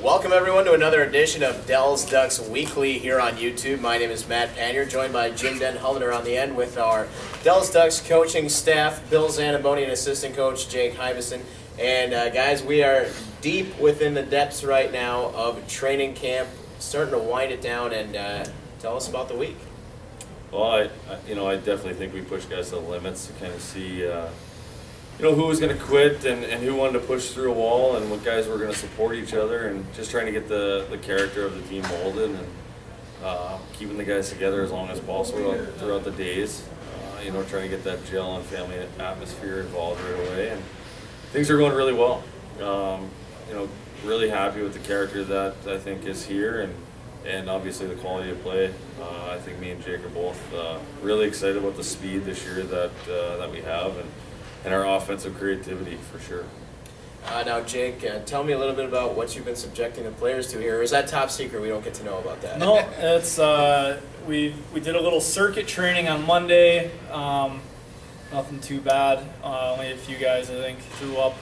Welcome everyone to another edition of Dell's Ducks Weekly here on YouTube. My name is Matt Panure, joined by Jim Hollander on the end with our Dell's Ducks coaching staff, Bill Zaniboni and assistant coach Jake Hebeisen. And guys, we are deep within the depths right now of training camp, starting to wind it down, and tell us about the week. Well, I definitely think we pushed guys to the limits to kind of see who was going to quit and who wanted to push through a wall and what guys were going to support each other, and just trying to get the character of the team molded and keeping the guys together as long as possible throughout the days. Trying to get that gel and family atmosphere involved right away, and things are going really well. Really happy with the character that I think is here, and obviously the quality of play. I think me and Jake are both really excited about the speed this year that we have, and our offensive creativity for sure. Now, Jake, tell me a little bit about what you've been subjecting the players to here. Or is that top secret? We don't get to know about that. No, it's we did a little circuit training on Monday. Nothing too bad. Only a few guys, I think, threw up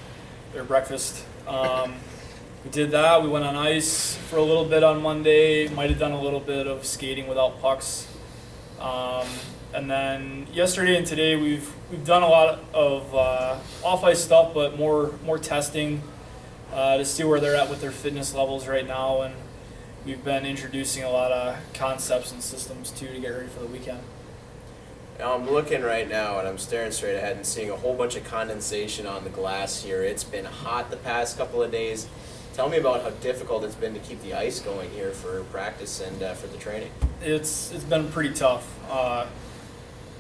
their breakfast. We did that. We went on ice for a little bit on Monday. Might have done a little bit of skating without pucks. And then yesterday and today we've done a lot of off-ice stuff, but more testing to see where they're at with their fitness levels right now. And we've been introducing a lot of concepts and systems too to get ready for the weekend. Now I'm looking right now and I'm staring straight ahead and seeing a whole bunch of condensation on the glass here. It's been hot the past couple of days. Tell me about how difficult it's been to keep the ice going here for practice and for the training. It's been pretty tough.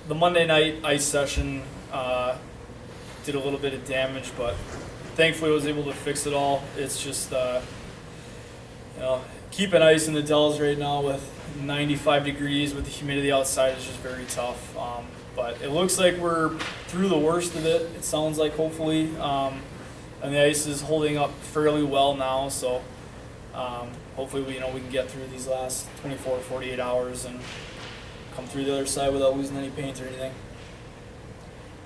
The Monday night ice session did a little bit of damage, but thankfully I was able to fix it all. It's just keeping ice in the Dells right now with 95 degrees with the humidity outside is just very tough. But it looks like we're through the worst of it. It sounds like, hopefully, and the ice is holding up fairly well now. So hopefully we can get through these last 24 or 48 hours and come through the other side without losing any paint or anything.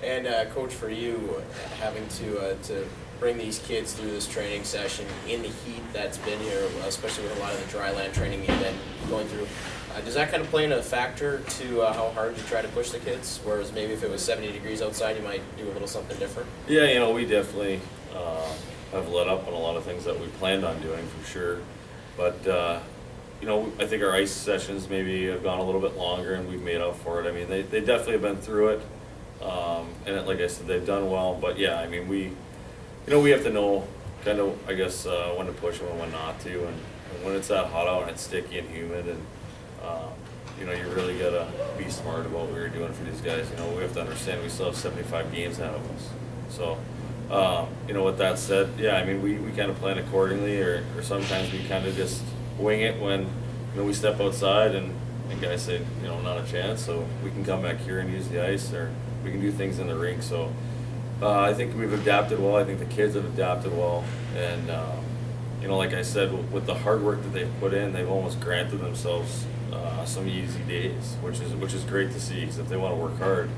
And Coach, for you, having to bring these kids through this training session in the heat that's been here, especially with a lot of the dry land training you've been going through, does that kind of play into a factor to how hard you try to push the kids? Whereas maybe if it was 70 degrees outside, you might do a little something different? Yeah, we definitely have let up on a lot of things that we planned on doing for sure. But I think our ice sessions maybe have gone a little bit longer, and we've made up for it. I mean, they definitely have been through it, and like I said, they've done well. But yeah, I mean, we have to know kind of, I guess, when to push them and when not to, and when it's that hot out and it's sticky and humid, and you really gotta be smart about what we're doing for these guys. We have to understand we still have 75 games ahead of us. So, with that said, yeah, I mean, we kind of plan accordingly, or sometimes we kind of just wing it when we step outside and guys say not a chance, so we can come back here and use the ice, or we can do things in the rink. So I think we've adapted well. I think the kids have adapted well, and like I said, with the hard work that they've put in, they've almost granted themselves some easy days, which is great to see, because if they want to work hard,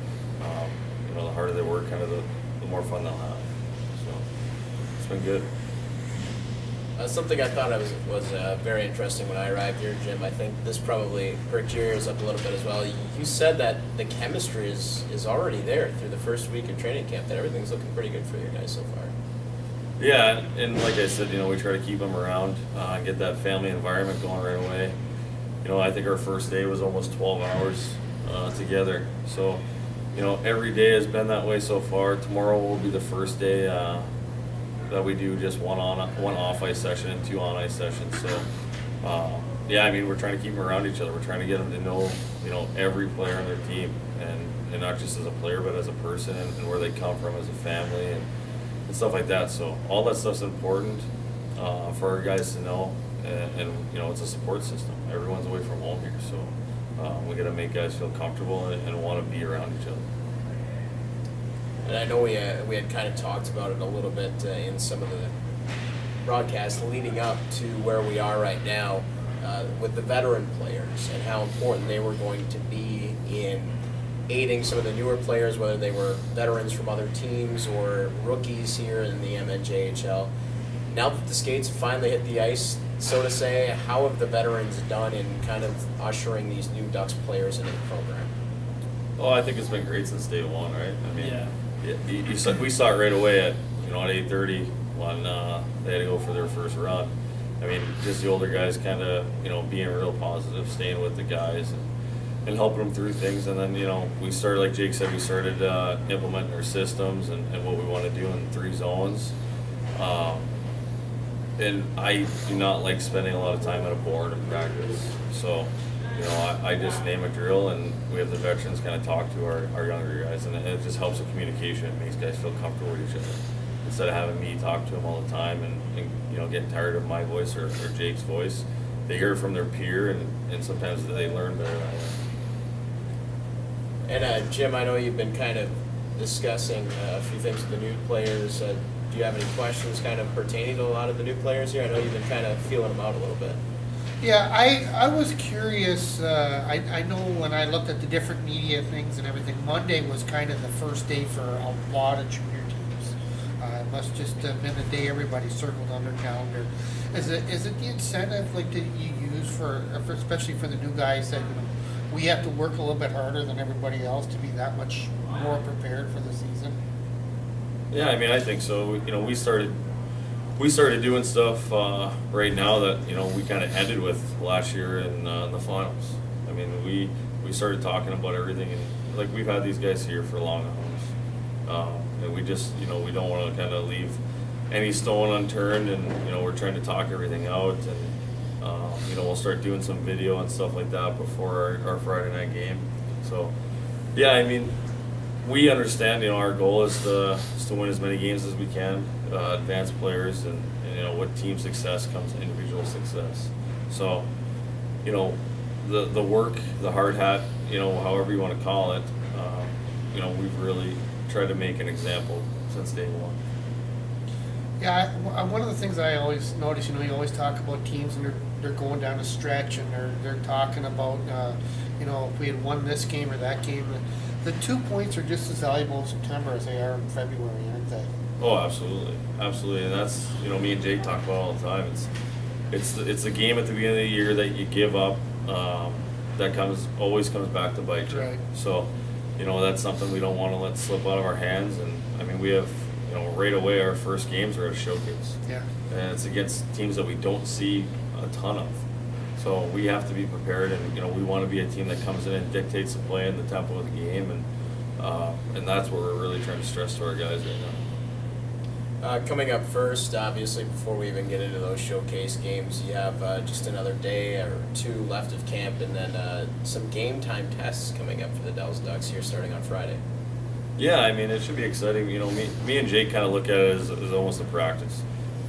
the harder they work, kind of the more fun they'll have. So it's been good. Something I thought was very interesting when I arrived here, Jim. I think this probably perked your ears up a little bit as well. You said that the chemistry is already there through the first week of training camp, that everything's looking pretty good for you guys so far. Yeah, and like I said, we try to keep them around, get that family environment going right away. I think our first day was almost 12 hours together. So, every day has been that way so far. Tomorrow will be the first day that we do just one off ice session and 2 on ice sessions. So yeah, I mean, we're trying to keep them around each other. We're trying to get them to know every player on their team, and not just as a player but as a person, and where they come from as a family and stuff like that. So all that stuff's important for our guys to know, and it's a support system. Everyone's away from home here, so we got to make guys feel comfortable and want to be around each other. And I know we had kind of talked about it a little bit in some of the broadcasts leading up to where we are right now with the veteran players and how important they were going to be in aiding some of the newer players, whether they were veterans from other teams or rookies here in the MNJHL. now that the skates finally hit the ice, so to say, how have the veterans done in kind of ushering these new Ducks players into the program? Oh, I think it's been great since day one, right? I mean, Yeah. we saw it right away at 8:30 when they had to go for their first run. I mean, just the older guys kind of being real positive, staying with the guys and helping them through things. And then we started, like Jake said, we started implementing our systems and what we want to do in 3 zones. And I do not like spending a lot of time at a board in practice. So, I just name a drill and we have the veterans kind of talk to our younger guys, and it just helps with communication. It makes guys feel comfortable with each other. Instead of having me talk to them all the time and getting tired of my voice or Jake's voice, they hear it from their peer, and sometimes they learn better that way. And Jim, I know you've been kind of discussing a few things with the new players. Do you have any questions kind of pertaining to a lot of the new players here? I know you've been kind of feeling them out a little bit. Yeah, I was curious. I know when I looked at the different media things and everything, Monday was kind of the first day for a lot of junior teams. It must just have been a day everybody circled on their calendar. Is it the incentive like that you use for especially for the new guys that we have to work a little bit harder than everybody else to be that much more prepared for the season? Yeah, I mean, I think so. We started doing stuff right now that we kind of ended with last year in the finals. I mean, we started talking about everything, and like we've had these guys here for long hours, and we just we don't want to kind of leave any stone unturned, and we're trying to talk everything out, and we'll start doing some video and stuff like that before our Friday night game. So yeah, I mean, we understand our goal is to win as many games as we can, advance players, and what team success comes to individual success. So the work, the hard hat, however you want to call it, we've really tried to make an example since day one. Yeah, one of the things I always notice, you always talk about teams and they're going down a stretch and they're talking about, if we had won this game or that game. The 2 points are just as valuable in September as they are in February, aren't they? Oh, absolutely, absolutely, and that's me and Jake talk about all the time. It's the game at the beginning of the year that you give up that always comes back to bite you. Right. So, that's something we don't want to let slip out of our hands. And I mean, we have right away our first games are a showcase. Yeah. And it's against teams that we don't see a ton of. So we have to be prepared, and we want to be a team that comes in and dictates the play and the tempo of the game, and that's what we're really trying to stress to our guys right now. Coming up first, obviously, before we even get into those showcase games, you have just another day or 2 left of camp, and then some game time tests coming up for the Dells Ducks here starting on Friday. Yeah, I mean, it should be exciting. Me and Jake kind of look at it as almost a practice.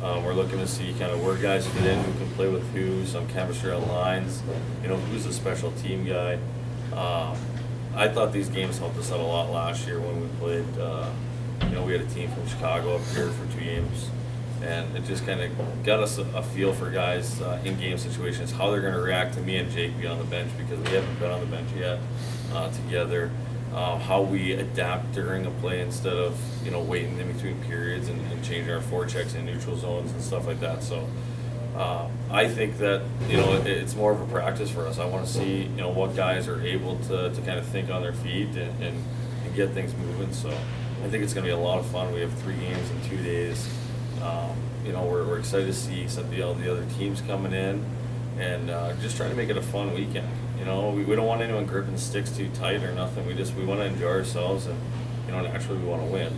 We're looking to see kind of where guys fit in, who can play with who, some chemistry on lines, who's a special team guy. I thought these games helped us out a lot last year when we played, we had a team from Chicago up here for 2 games, and it just kind of got us a feel for guys in game situations, how they're going to react to me and Jake being on the bench, because we haven't been on the bench yet together. How we adapt during a play instead of waiting in between periods and changing our forechecks in neutral zones and stuff like that. So I think that it's more of a practice for us. I want to see what guys are able to kind of think on their feet and get things moving. So I think it's going to be a lot of fun. We have 3 games in 2 days. We're excited to see some the other teams coming in, and just trying to make it a fun weekend. We don't want anyone gripping sticks too tight or nothing. We want to enjoy ourselves, and naturally we want to win.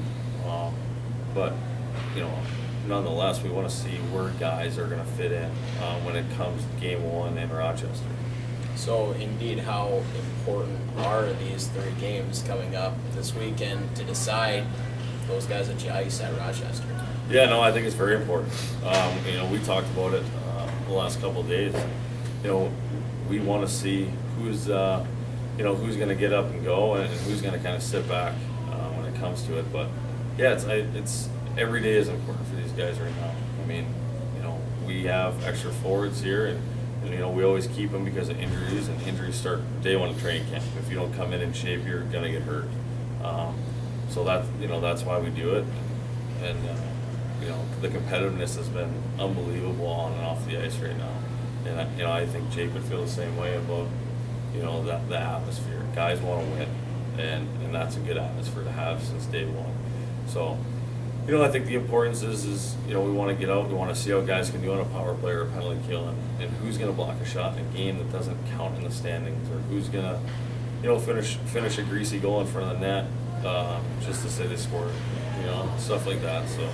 But nonetheless, we want to see where guys are going to fit in when it comes to game 1 in Rochester. So, indeed, how important are these 3 games coming up this weekend to decide those guys that you ice at Rochester? Yeah, no, I think it's very important. We talked about it the last couple of days. We want to see who's going to get up and go, and who's going to kind of sit back when it comes to it. But yeah, it's every day is important for these guys right now. I mean, we have extra forwards here, and we always keep them because of injuries, and injuries start day 1 of training camp. If you don't come in shape, you're going to get hurt. So that's why we do it, and the competitiveness has been unbelievable on and off the ice right now. And I think Jake would feel the same way about the atmosphere. Guys want to win, and that's a good atmosphere to have since day one. So I think the importance is we want to get out, we want to see how guys can do on a power play or a penalty kill, and who's going to block a shot in a game that doesn't count in the standings, or who's going to finish a greasy goal in front of the net just to say they scored, stuff like that. So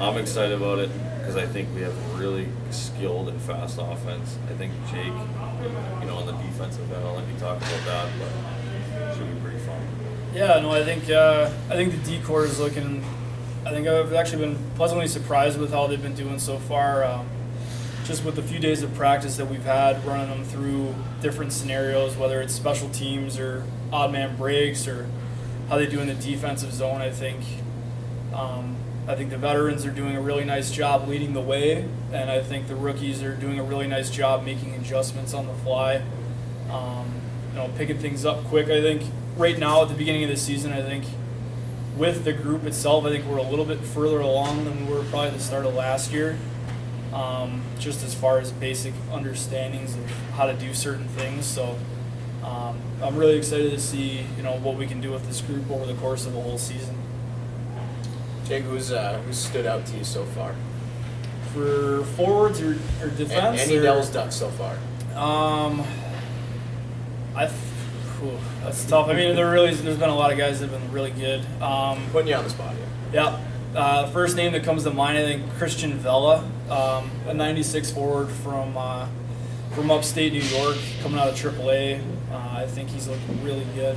I'm excited about it because I think we have a really skilled and fast offense. I think Jake, on the defensive end, I'll let you talk about that, but it should be pretty fun. Yeah, no, I think the D-core is looking. I think I've actually been pleasantly surprised with how they've been doing so far. Just with the few days of practice that we've had, running them through different scenarios, whether it's special teams or odd man breaks or how they do in the defensive zone. I think the veterans are doing a really nice job leading the way, and I think the rookies are doing a really nice job making adjustments on the fly, picking things up quick. I think right now at the beginning of the season, I think with the group itself, I think we're a little bit further along than we were probably at the start of last year, just as far as basic understandings of how to do certain things. So I'm really excited to see what we can do with this group over the course of a whole season. Jake, who's stood out to you so far? For forwards or defense? Any Devils Ducks so far? That's tough. I mean, there's been a lot of guys that have been really good. Putting you on the spot here. Yeah. First name that comes to mind, I think Christian Vela, a 96 forward from upstate New York, coming out of AAA. I think he's looking really good.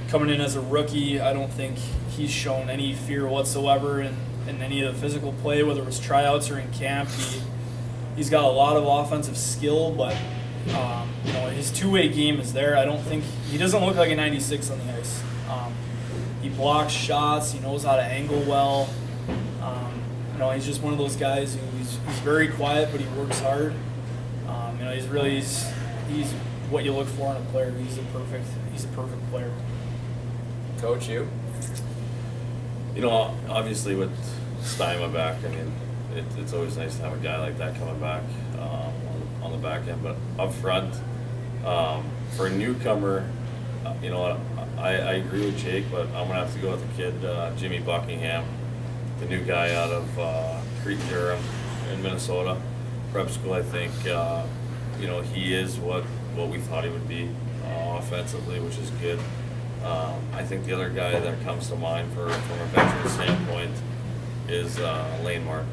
Coming in as a rookie, I don't think he's shown any fear whatsoever in any of the physical play, whether it was tryouts or in camp. He's got a lot of offensive skill, but his two-way game is there. I don't think he doesn't look like a 96 on the ice. He blocks shots. He knows how to angle well. He's just one of those guys he's very quiet, but he works hard. He's what you look for in a player. He's a perfect player. Coach, you? Obviously with Steima back, I mean, it's always nice to have a guy like that coming back on the back end. But up front, for a newcomer, I agree with Jake, but I'm gonna have to go with the kid Jimmy Buckingham, the new guy out of Crete-Durham in Minnesota prep school. I think he is what we thought he would be offensively, which is good. I think the other guy that comes to mind from a veteran standpoint is Lane Martin.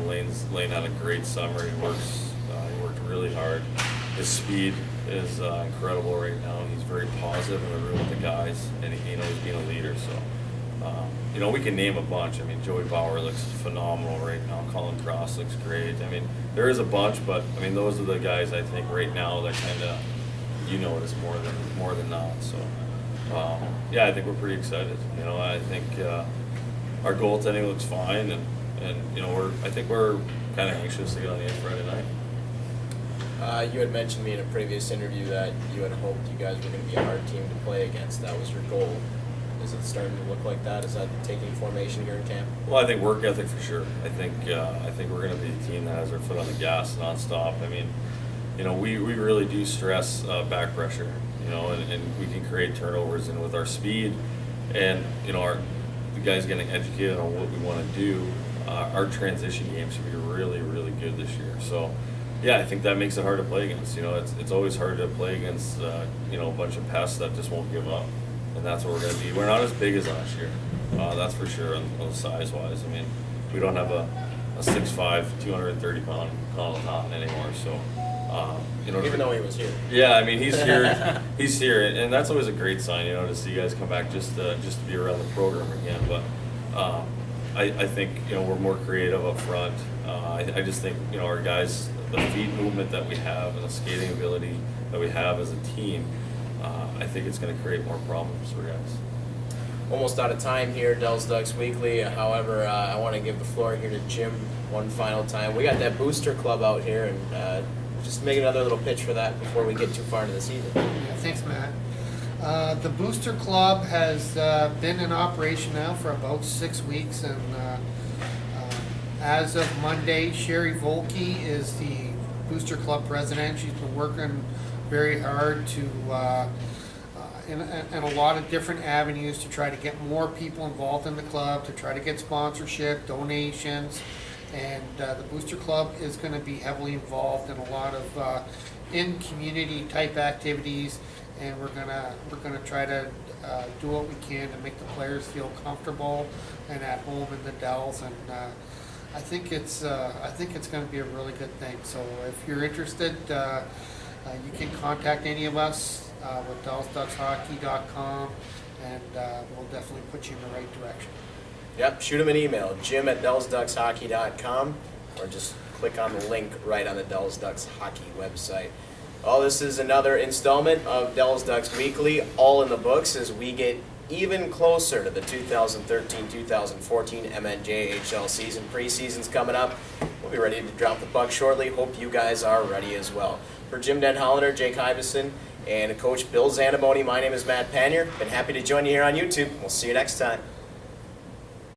Lane had a great summer. He worked really hard. His speed is incredible right now. He's very positive in the room with the guys, and he's being a leader. So, we can name a bunch. I mean, Joey Bauer looks phenomenal right now. Colin Cross looks great. I mean, there is a bunch, but I mean, those are the guys I think right now that kind of it's more than not. So, I think we're pretty excited. I think our goaltending looks fine, and I think we're kind of anxious to get on the ice Friday night. You had mentioned me in a previous interview that you had hoped you guys were going to be a hard team to play against. That was your goal. Is it starting to look like that? Is that taking formation here in camp? Well, I think work ethic for sure. I think we're going to be a team that has our foot on the gas nonstop. I mean, we really do stress back pressure, and we can create turnovers, and with our speed and the guys getting educated on what we want to do, our transition game should be really, really good this year. So, yeah, I think that makes it hard to play against. It's always hard to play against a bunch of pests that just won't give up, and that's what we're going to be. We're not as big as last year, that's for sure. On size-wise, I mean, we don't have a 6'5", 230-pound Colin Totten anymore. So, even though he was here. Yeah, I mean, he's here. He's here, and that's always a great sign, to see guys come back just to be around the program again. But I think we're more creative up front. I just think our guys, the feet movement that we have and the skating ability that we have as a team, I think it's going to create more problems for guys. Almost out of time here, Devils Ducks Weekly. However, I want to give the floor here to Jim one final time. We got that booster club out here, and just make another little pitch for that before we get too far into the season. Yeah, thanks, Matt. The Booster Club has been in operation now for about 6 weeks, and as of Monday, Sherry Volke is the Booster Club president. She's been working very hard to, in a lot of different avenues, to try to get more people involved in the club, to try to get sponsorship, donations, and the Booster Club is going to be heavily involved in a lot of in-community type activities, and we're gonna try to do what we can to make the players feel comfortable and at home in the Dells, and I think it's going to be a really good thing. So if you're interested, you can contact any of us with DellsDucksHockey.com, and we'll definitely put you in the right direction. Yep, shoot him an email, jim@DellsDucksHockey.com, or just click on the link right on the Dells Ducks Hockey website. Well, this is another installment of Dells Ducks Weekly, all in the books as we get even closer to the 2013-2014 MNJHL season. Preseason's coming up. We'll be ready to drop the puck shortly. Hope you guys are ready as well. For Jim Den Hollander, Jake Hebeisen, and Coach Bill Zaniboni, my name is Matt Panure. Been happy to join you here on YouTube. We'll see you next time.